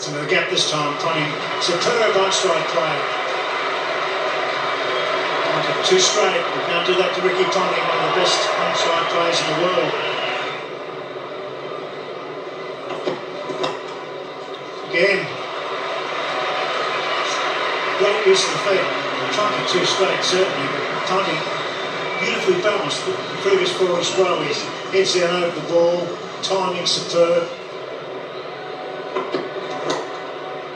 Into the gap this time, Ponting. Superb on-strike play. Two straight. We can't do that to Ricky Ponting, one of the best on-strike players in the world. Again. Great use of the feet. Trying to two straight, certainly, but Ponting beautifully balanced. The previous four as well. His heads down over the ball, timing superb.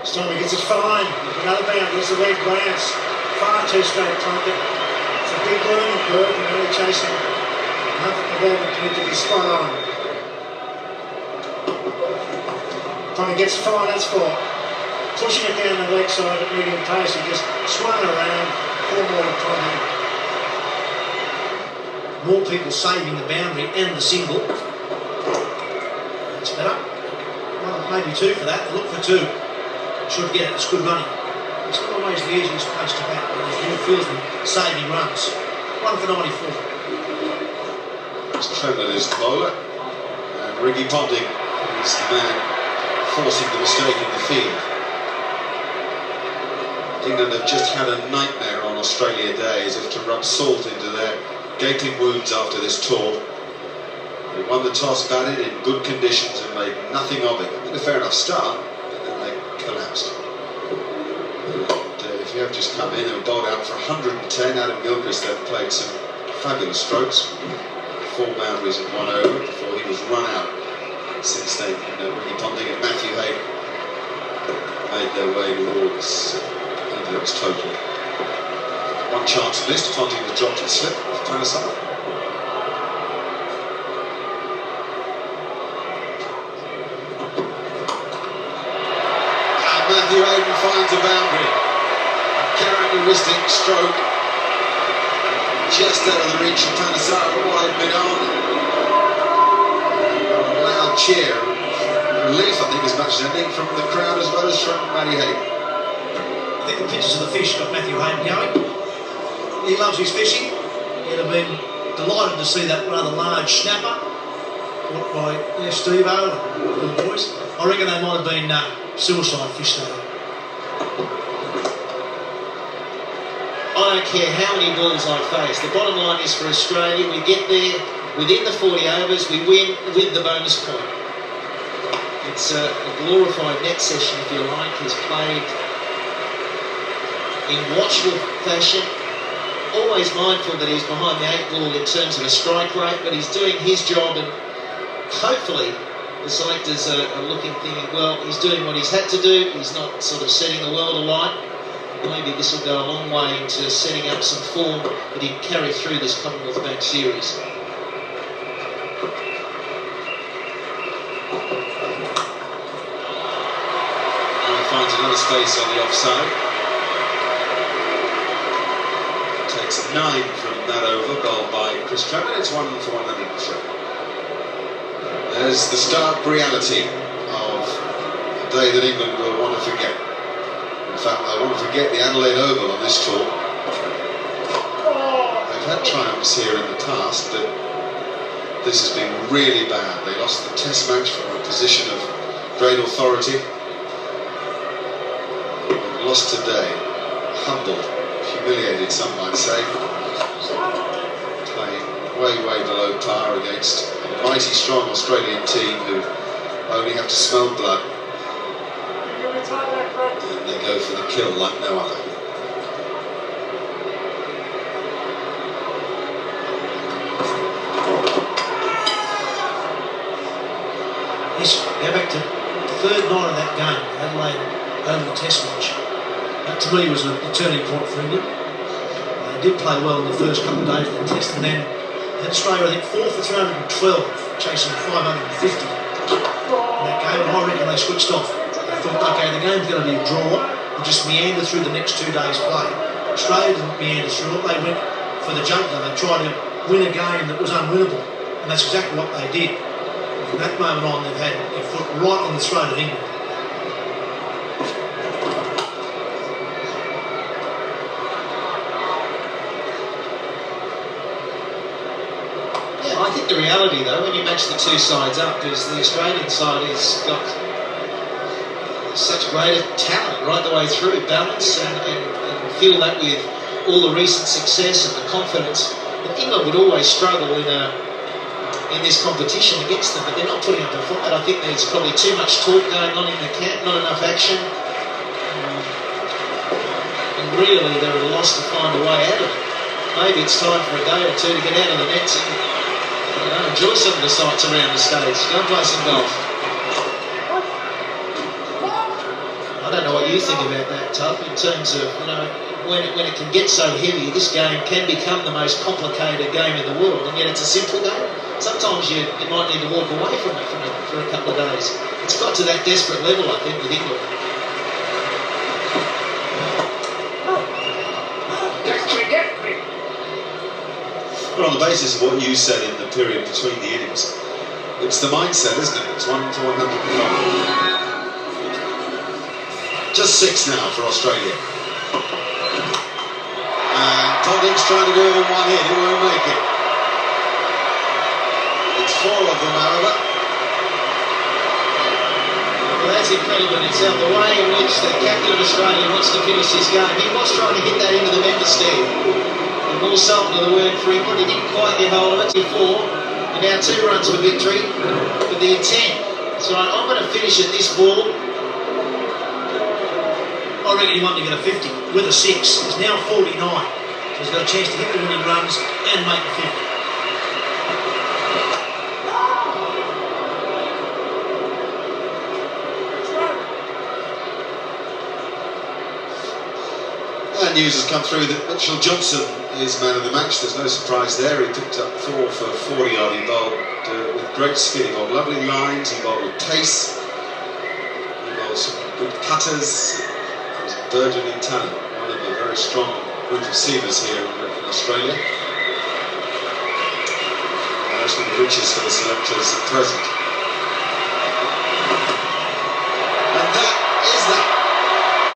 This time he gets it fine. Another bound, there's the red glance. Far too straight Ponting. It's a big learning curve and really chasing enough of everything to be spot on. Ponting gets fine, that's four. Pushing it down the leg side at medium pace, he just swung around, four more to Ponting. More people saving the boundary and the single. That's better. Well, maybe two for that. Look for two. Should get it. It's good running. It's not always the easiest place to bat when there's more fieldsmen saving runs. 1 for 94. It's Trevor is the bowler, and Ricky Ponting is the man forcing the mistake in the field. England have just had a nightmare on Australia Day, as if to rub salt into their gaping wounds after this tour. They won the toss, batted in good conditions and made nothing of it. I mean, a fair enough start, but then they collapsed. And if you have just come in and bowled out for 110, Adam Gilchrist then played some fabulous strokes, 4 boundaries in 1 over before he was run out. Since then, Ricky Ponting and Matthew Hayden made their way towards England's total. One chance missed, Ponting was dropped and slipped, trying to suffer. And Matthew Hayden finds a boundary. A characteristic stroke. Just out of the reach of Thanissaro, wide mid-on. A loud cheer. Relief, I think, as much as anything from the crowd as well as from Matty Hayden. I think the pictures of the fish got Matthew Hayden going. He loves his fishing. He'd have been delighted to see that rather large snapper caught by Steve-O and the boys. I reckon they might have been suicide fish though. I don't care how many balls I face. The bottom line is, for Australia, we get there within the 40 overs, we win with the bonus point. It's a glorified net session, if you like. He's played in watchful fashion, always mindful that he's behind the 8 ball in terms of a strike rate, but he's doing his job, and hopefully the selectors are looking, thinking, well, he's doing what he's had to do, he's not sort of setting the world alight. Maybe this will go a long way into setting up some form that he can carry through this Commonwealth Bank series. Now he finds another space on the offside. Takes 9 from that over, bowled by Chris Trevor. It's 1 for 103. There's the stark reality of a day that England will want to forget. In fact, they'll want to forget the Adelaide Oval on this tour. They've had triumphs here in the past, but this has been really bad. They lost the Test match from a position of great authority. They've lost today, humbled, humiliated, some might say. Playing way below par against a mighty strong Australian team who only have to smell blood. And they go for the kill like no other. Yes, go back to the third night of that game, Adelaide Oval Test match. That to me was a turning point for England. They did play well in the first couple of days of the Test, and then Australia, I think, 4 for 312, chasing 550 in that game, and I reckon they switched off. They thought, okay, the game's going to be a draw, we'll just meander through the next 2 days' play. Australia didn't meander through it, they went for the jugular. They tried to win a game that was unwinnable, and that's exactly what they did. From that moment on, they've had their foot right on the throat of England. Yeah, I think the reality, though, when you match the two sides up, is the Australian side has got such greater talent right the way through, balance, and feel that with all the recent success and the confidence. But England would always struggle in this competition against them, but they're not putting up a fight. I think there's probably too much talk going on in the camp, not enough action. And really they're at a loss to find a way out of it. Maybe it's time for a day or two to get out of the nets and enjoy some of the sights around the States. Go and play some golf. I don't know what you think about that, Tub, in terms of, when it can get so heavy, this game can become the most complicated game in the world, and yet it's a simple game. Sometimes you might need to walk away from it for a couple of days. It's got to that desperate level, I think, with England. But on the basis of what you said in the period between the innings, it's the mindset, isn't it? It's 1 for 100. Just 6 now for Australia. And Ponting's trying to do it in one hit, he won't make it. It's 4 of them, however. Well, that's incredible in itself, the way in which the captain of Australia wants to finish this game. He was trying to hit that into the member stand. And more salt to the word for England, he didn't quite get hold of it before. And now 2 runs for victory with the intent. So I'm going to finish at this ball. I reckon he wanted to get a 50 with a 6. He's now 49. So he's got a chance to hit the winning runs and make a 50. And news has come through that Mitchell Johnson is man of the match. There's no surprise there. He picked up 4 for 40-yard. He bowled with great spin. He bowled lovely lines. He bowled with pace. He bowled some good cutters. He was burgeoning talent. One of a very strong group of seamers here in Australia. And that's been the riches for the selectors at present.